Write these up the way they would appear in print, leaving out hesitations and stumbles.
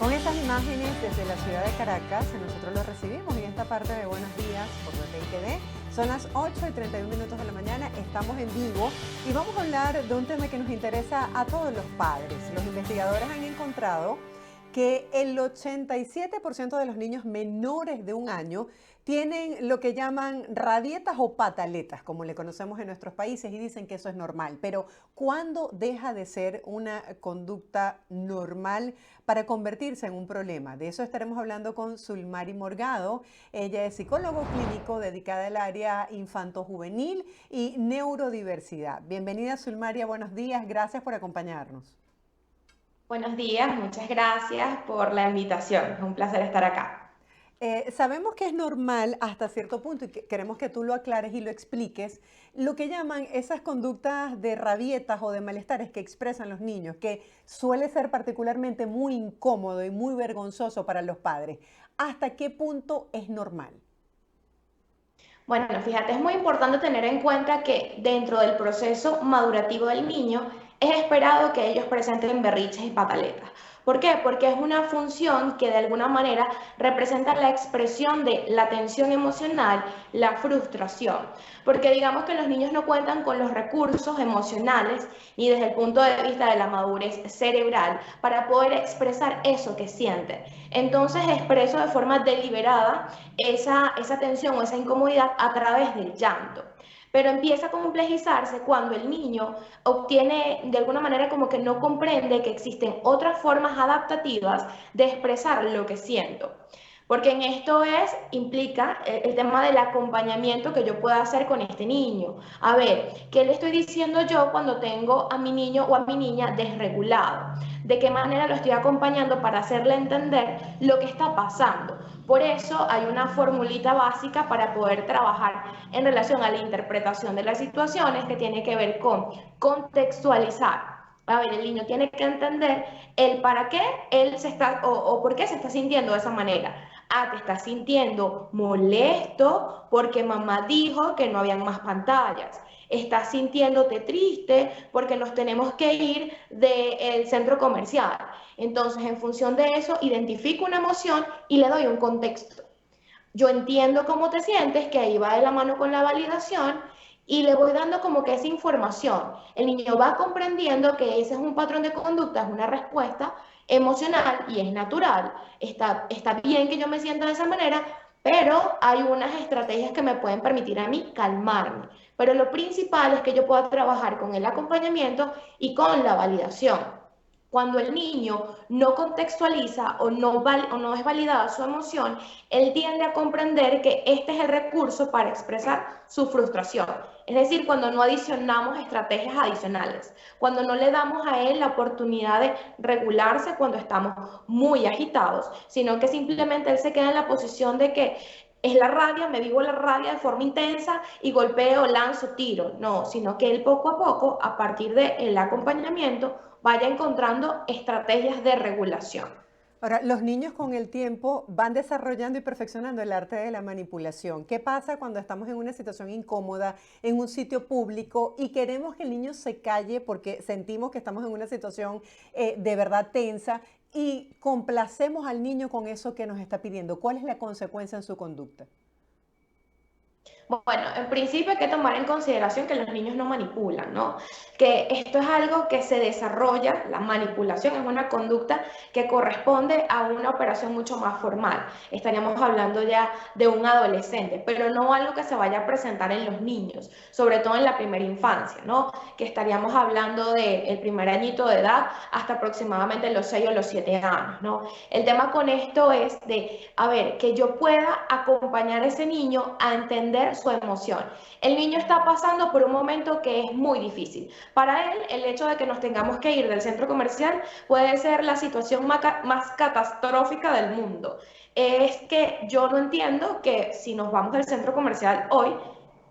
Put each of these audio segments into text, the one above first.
Con estas imágenes desde la ciudad de Caracas, nosotros los recibimos en esta parte de Buenos Días por BPI TV. Son las 8:31 de la mañana, estamos en vivo y vamos a hablar de un tema que nos interesa a todos los padres. Los investigadores han encontrado que el 87% de los niños menores de 1 año tienen lo que llaman rabietas o pataletas, como le conocemos en nuestros países, y dicen que eso es normal. Pero ¿cuándo deja de ser una conducta normal para convertirse en un problema? De eso estaremos hablando con Zulmari Morgado. Ella es psicólogo clínico dedicada al área infanto-juvenil y neurodiversidad. Bienvenida, Zulmari, buenos días. Gracias por acompañarnos. Buenos días, muchas gracias por la invitación. Es un placer estar acá. Sabemos que es normal hasta cierto punto y queremos que tú lo aclares y lo expliques, lo que llaman esas conductas de rabietas o de malestares que expresan los niños, que suele ser particularmente muy incómodo y muy vergonzoso para los padres. ¿Hasta qué punto es normal? Bueno, fíjate, es muy importante tener en cuenta que dentro del proceso madurativo del niño es esperado que ellos presenten berrinches y pataletas. ¿Por qué? Porque es una función que de alguna manera representa la expresión de la tensión emocional, la frustración. Porque digamos que los niños no cuentan con los recursos emocionales ni desde el punto de vista de la madurez cerebral para poder expresar eso que sienten. Entonces expreso de forma deliberada esa tensión o esa incomodidad a través del llanto. Pero empieza a complejizarse cuando el niño obtiene de alguna manera como que no comprende que existen otras formas adaptativas de expresar lo que siento. Porque en esto implica el tema del acompañamiento que yo pueda hacer con este niño. A ver, ¿qué le estoy diciendo yo cuando tengo a mi niño o a mi niña desregulado? ¿De qué manera lo estoy acompañando para hacerle entender lo que está pasando? Por eso hay una formulita básica para poder trabajar en relación a la interpretación de las situaciones que tiene que ver con contextualizar. A ver, el niño tiene que entender el para qué él se está o por qué se está sintiendo de esa manera. Ah, te estás sintiendo molesto porque mamá dijo que no habían más pantallas. Estás sintiéndote triste porque nos tenemos que ir del centro comercial. Entonces, en función de eso, identifico una emoción y le doy un contexto. Yo entiendo cómo te sientes, que ahí va de la mano con la validación, y le voy dando como que esa información. El niño va comprendiendo que ese es un patrón de conducta, es una respuesta emocional y es natural. Está bien que yo me sienta de esa manera, pero hay unas estrategias que me pueden permitir a mí calmarme. Pero lo principal es que yo pueda trabajar con el acompañamiento y con la validación. Cuando el niño no contextualiza o no es validada su emoción, él tiende a comprender que este es el recurso para expresar su frustración. Es decir, cuando no adicionamos estrategias adicionales, cuando no le damos a él la oportunidad de regularse cuando estamos muy agitados, sino que simplemente él se queda en la posición de que es la rabia, me vivo la rabia de forma intensa y golpeo, lanzo, tiro. No, sino que él poco a poco, a partir del acompañamiento, vaya encontrando estrategias de regulación. Ahora, los niños con el tiempo van desarrollando y perfeccionando el arte de la manipulación. ¿Qué pasa cuando estamos en una situación incómoda, en un sitio público y queremos que el niño se calle porque sentimos que estamos en una situación de verdad tensa y complacemos al niño con eso que nos está pidiendo? ¿Cuál es la consecuencia en su conducta? Bueno, en principio hay que tomar en consideración que los niños no manipulan, ¿no? Que esto es algo que se desarrolla, la manipulación es una conducta que corresponde a una operación mucho más formal. Estaríamos hablando ya de un adolescente, pero no algo que se vaya a presentar en los niños, sobre todo en la primera infancia, ¿no? Que estaríamos hablando del primer añito de edad hasta aproximadamente los 6 o los 7 años, ¿no? El tema con esto es de, a ver, que yo pueda acompañar a ese niño a entender su emoción. El niño está pasando por un momento que es muy difícil. Para él, el hecho de que nos tengamos que ir del centro comercial puede ser la situación más catastrófica del mundo. Es que yo no entiendo que si nos vamos del centro comercial hoy,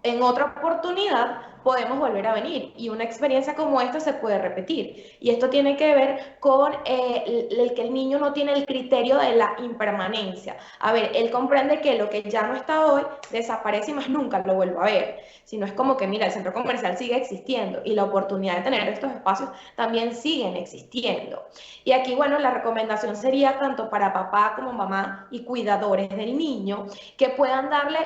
en otra oportunidad podemos volver a venir y una experiencia como esta se puede repetir. Y esto tiene que ver con el que el niño no tiene el criterio de la impermanencia. A ver, él comprende que lo que ya no está hoy desaparece y más nunca lo vuelvo a ver. Sino es como que, mira, el centro comercial sigue existiendo y la oportunidad de tener estos espacios también siguen existiendo. Y aquí, bueno, la recomendación sería tanto para papá como mamá y cuidadores del niño que puedan darle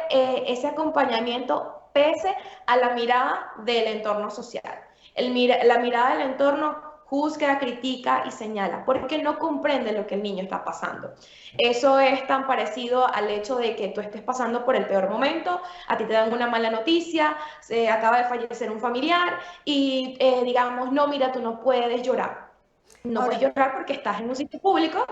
ese acompañamiento pese a la mirada del entorno social. La mirada del entorno juzga, critica y señala, porque no comprende lo que el niño está pasando. Eso es tan parecido al hecho de que tú estés pasando por el peor momento, a ti te dan una mala noticia, se acaba de fallecer un familiar y digamos, no, mira, tú no puedes llorar. No puedes Ahora, llorar porque estás en un sitio público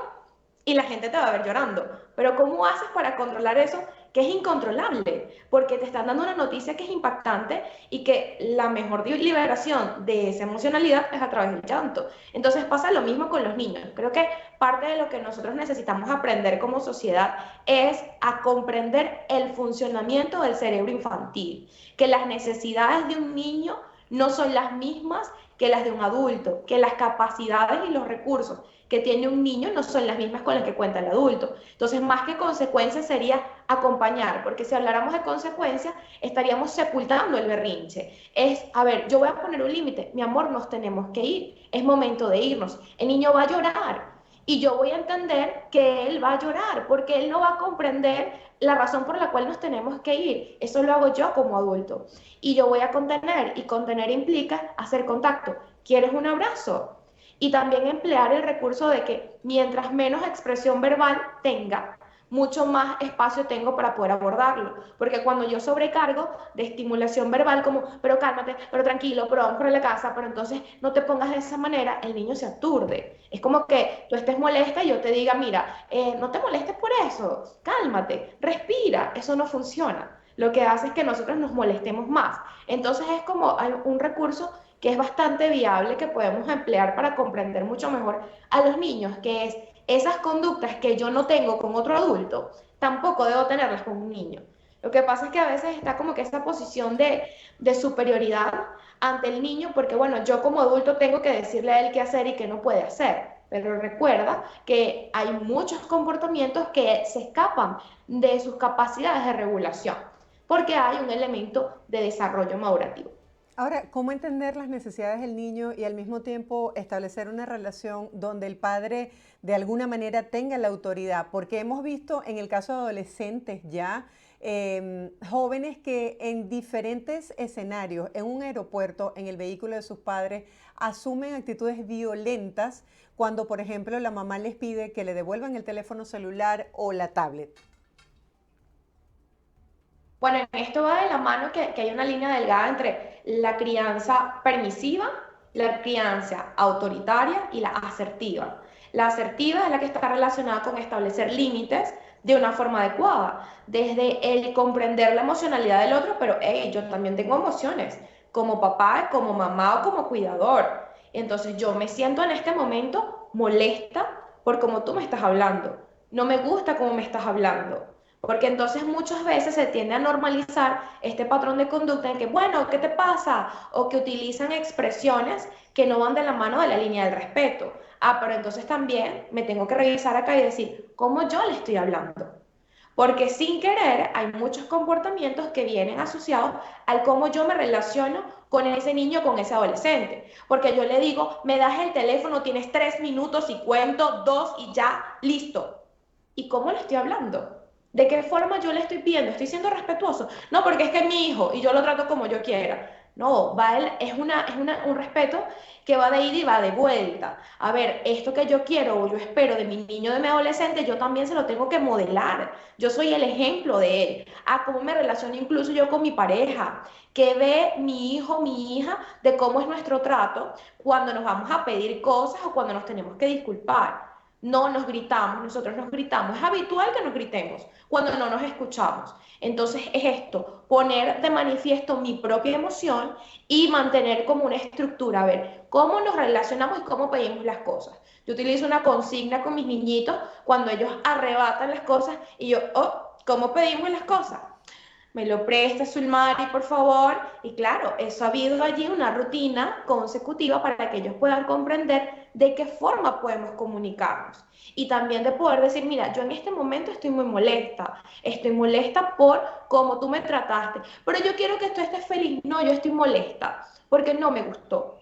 y la gente te va a ver llorando. Pero ¿cómo haces para controlar eso que es incontrolable? Porque te están dando una noticia que es impactante y que la mejor liberación de esa emocionalidad es a través del llanto. Entonces pasa lo mismo con los niños. Creo que parte de lo que nosotros necesitamos aprender como sociedad es a comprender el funcionamiento del cerebro infantil, que las necesidades de un niño no son las mismas que las de un adulto, que las capacidades y los recursos que tiene un niño no son las mismas con las que cuenta el adulto. Entonces, más que consecuencias sería acompañar, porque si habláramos de consecuencias, estaríamos sepultando el berrinche. Es, a ver, yo voy a poner un límite, mi amor, nos tenemos que ir, es momento de irnos. El niño va a llorar y yo voy a entender que él va a llorar, porque él no va a comprender la razón por la cual nos tenemos que ir. Eso lo hago yo como adulto. Y yo voy a contener, y contener implica hacer contacto. ¿Quieres un abrazo? Y también emplear el recurso de que mientras menos expresión verbal tenga, mucho más espacio tengo para poder abordarlo. Porque cuando yo sobrecargo de estimulación verbal, como, pero cálmate, pero tranquilo, pero vamos para la casa, pero entonces no te pongas de esa manera, el niño se aturde. Es como que tú estés molesta y yo te diga, mira, no te molestes por eso, cálmate, respira, eso no funciona. Lo que hace es que nosotros nos molestemos más. Entonces es como un recurso que es bastante viable, que podemos emplear para comprender mucho mejor a los niños, que es esas conductas que yo no tengo con otro adulto, tampoco debo tenerlas con un niño. Lo que pasa es que a veces está como que esa posición de superioridad ante el niño, porque bueno, yo como adulto tengo que decirle a él qué hacer y qué no puede hacer. Pero recuerda que hay muchos comportamientos que se escapan de sus capacidades de regulación, porque hay un elemento de desarrollo madurativo. ahora, ¿cómo entender las necesidades del niño y al mismo tiempo establecer una relación donde el padre de alguna manera tenga la autoridad? Porque hemos visto en el caso de adolescentes ya jóvenes que en diferentes escenarios, en un aeropuerto, en el vehículo de sus padres, asumen actitudes violentas cuando, por ejemplo, la mamá les pide que le devuelvan el teléfono celular o la tablet. Bueno, en esto va de la mano que hay una línea delgada entre la crianza permisiva, la crianza autoritaria y la asertiva. La asertiva es la que está relacionada con establecer límites de una forma adecuada, desde el comprender la emocionalidad del otro, pero hey, yo también tengo emociones, como papá, como mamá o como cuidador. Entonces yo me siento en este momento molesta por cómo tú me estás hablando. No me gusta cómo me estás hablando. Porque entonces muchas veces se tiende a normalizar este patrón de conducta en que, bueno, ¿qué te pasa? O que utilizan expresiones que no van de la mano de la línea del respeto. Ah, pero entonces también me tengo que revisar acá y decir, ¿cómo yo le estoy hablando? Porque sin querer hay muchos comportamientos que vienen asociados al cómo yo me relaciono con ese niño, con ese adolescente. Porque yo le digo, me das el teléfono, tienes 3 minutos y cuento, dos y ya, listo. ¿Y cómo le estoy hablando? ¿De qué forma yo le estoy pidiendo? ¿Estoy siendo respetuoso? No, porque es que es mi hijo y yo lo trato como yo quiera. No, un respeto que va de ida y va de vuelta. A ver, esto que yo quiero o yo espero de mi niño, de mi adolescente, yo también se lo tengo que modelar. Yo soy el ejemplo de él. A cómo me relaciono incluso yo con mi pareja. Que ve mi hijo, mi hija, de cómo es nuestro trato cuando nos vamos a pedir cosas o cuando nos tenemos que disculpar. No nos gritamos, nosotros nos gritamos. Es habitual que nos gritemos cuando no nos escuchamos. Entonces es esto, poner de manifiesto mi propia emoción y mantener como una estructura, a ver, cómo nos relacionamos y cómo pedimos las cosas. Yo utilizo una consigna con mis niñitos cuando ellos arrebatan las cosas y yo, oh, ¿cómo pedimos las cosas? me lo prestas, Sulmari, por favor. Y claro, eso ha habido allí una rutina consecutiva para que ellos puedan comprender de qué forma podemos comunicarnos. Y también de poder decir, mira, yo en este momento estoy molesta por cómo tú me trataste, pero yo quiero que tú estés feliz. No, yo estoy molesta porque no me gustó.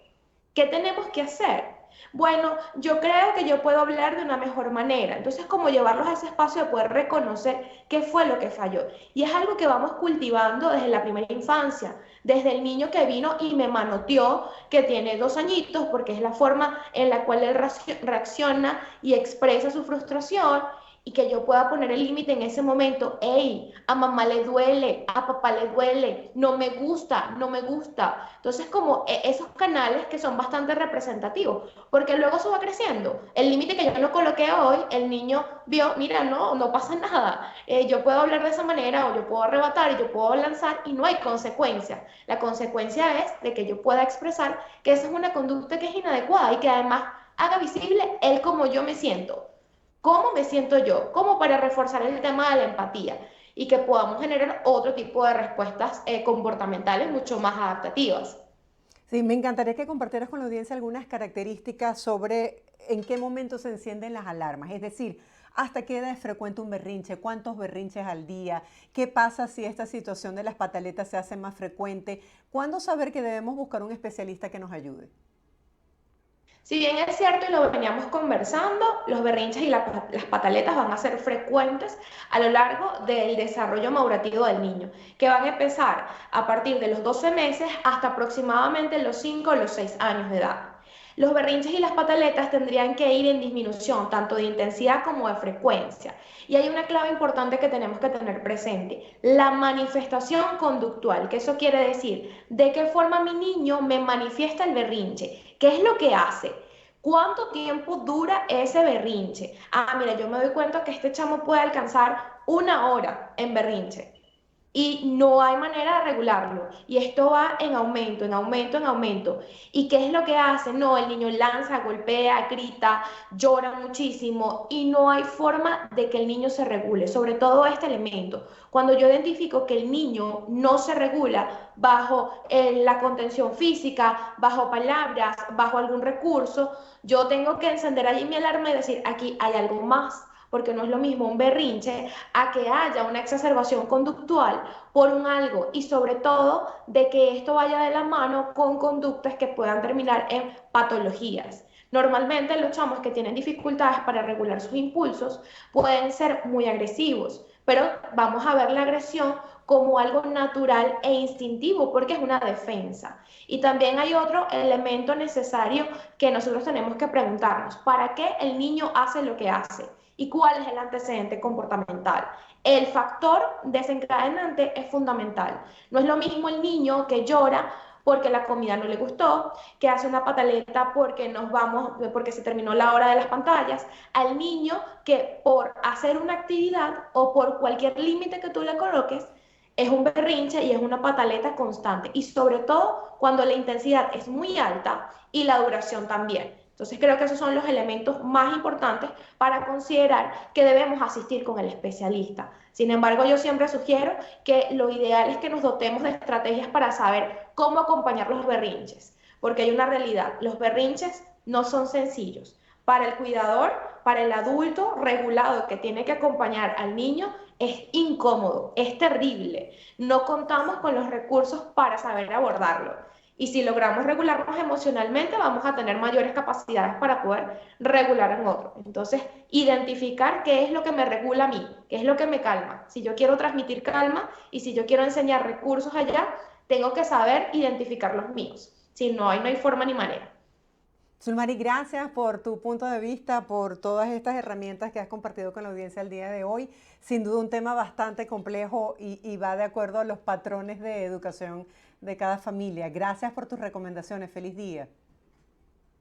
¿Qué tenemos que hacer? Bueno, yo creo que yo puedo hablar de una mejor manera. Entonces, como llevarlos a ese espacio de poder reconocer qué fue lo que falló. Y es algo que vamos cultivando desde la primera infancia, desde el niño que vino y me manoteó, que tiene 2 añitos, porque es la forma en la cual él reacciona y expresa su frustración, y que yo pueda poner el límite en ese momento. Hey, a mamá le duele, a papá le duele, no me gusta, no me gusta. Entonces, como esos canales que son bastante representativos, porque luego eso va creciendo. El límite que yo no coloqué hoy, el niño vio, mira, no, no pasa nada. Yo puedo hablar de esa manera, o yo puedo arrebatar, y yo puedo lanzar, y no hay consecuencia. La consecuencia es de que yo pueda expresar que esa es una conducta que es inadecuada y que además haga visible el cómo yo me siento. ¿Cómo me siento yo? ¿Cómo para reforzar el tema de la empatía? Y que podamos generar otro tipo de respuestas comportamentales mucho más adaptativas. Sí, me encantaría que compartieras con la audiencia algunas características sobre en qué momento se encienden las alarmas, es decir, hasta qué edad es frecuente un berrinche, cuántos berrinches al día, qué pasa si esta situación de las pataletas se hace más frecuente, cuándo saber que debemos buscar un especialista que nos ayude. Si bien es cierto y lo veníamos conversando, los berrinches y las pataletas van a ser frecuentes a lo largo del desarrollo madurativo del niño, que van a empezar a partir de los 12 meses hasta aproximadamente los 5 o los 6 años de edad. Los berrinches y las pataletas tendrían que ir en disminución, tanto de intensidad como de frecuencia. Y hay una clave importante que tenemos que tener presente, la manifestación conductual, que eso quiere decir de qué forma mi niño me manifiesta el berrinche, qué es lo que hace. ¿Cuánto tiempo dura ese berrinche? Ah, mira, yo me doy cuenta que este chamo puede alcanzar 1 hora en berrinche y no hay manera de regularlo. Y esto va en aumento, en aumento, en aumento. ¿Y qué es lo que hace? No, el niño lanza, golpea, grita, llora muchísimo y no hay forma de que el niño se regule, sobre todo este elemento. Cuando yo identifico que el niño no se regula bajo la contención física, bajo palabras, bajo algún recurso, yo tengo que encender allí mi alarma y decir, aquí hay algo más, porque no es lo mismo un berrinche a que haya una exacerbación conductual por un algo, y sobre todo de que esto vaya de la mano con conductas que puedan terminar en patologías. Normalmente los chamos que tienen dificultades para regular sus impulsos pueden ser muy agresivos, pero vamos a ver la agresión como algo natural e instintivo porque es una defensa. Y también hay otro elemento necesario que nosotros tenemos que preguntarnos, ¿para qué el niño hace lo que hace? ¿Y cuál es el antecedente comportamental? El factor desencadenante es fundamental. No es lo mismo el niño que llora porque la comida no le gustó, que hace una pataleta porque nos vamos, porque se terminó la hora de las pantallas, al niño que por hacer una actividad o por cualquier límite que tú le coloques, es un berrinche y es una pataleta constante. Y sobre todo cuando la intensidad es muy alta y la duración también. Entonces creo que esos son los elementos más importantes para considerar que debemos asistir con el especialista. Sin embargo, yo siempre sugiero que lo ideal es que nos dotemos de estrategias para saber cómo acompañar los berrinches, porque hay una realidad, los berrinches no son sencillos. Para el cuidador, para el adulto regulado que tiene que acompañar al niño, es incómodo, es terrible. No contamos con los recursos para saber abordarlo. Y si logramos regularnos emocionalmente, vamos a tener mayores capacidades para poder regular en otro. Entonces, identificar qué es lo que me regula a mí, qué es lo que me calma. Si yo quiero transmitir calma y si yo quiero enseñar recursos allá, tengo que saber identificar los míos. Si no hay, no hay forma ni manera. Zulmari, gracias por tu punto de vista, por todas estas herramientas que has compartido con la audiencia el día de hoy. Sin duda un tema bastante complejo y va de acuerdo a los patrones de educación de cada familia. Gracias por tus recomendaciones. Feliz día.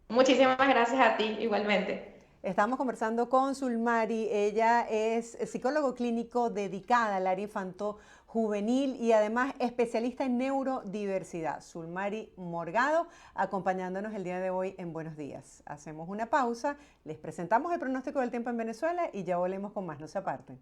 Muchísimas gracias a ti, igualmente. Estamos conversando con Zulmari. Ella es psicólogo clínico dedicada al área infanto-juvenil y además especialista en neurodiversidad. Zulmari Morgado, acompañándonos el día de hoy en Buenos Días. Hacemos una pausa, les presentamos el pronóstico del tiempo en Venezuela y ya volvemos con más. No se aparten.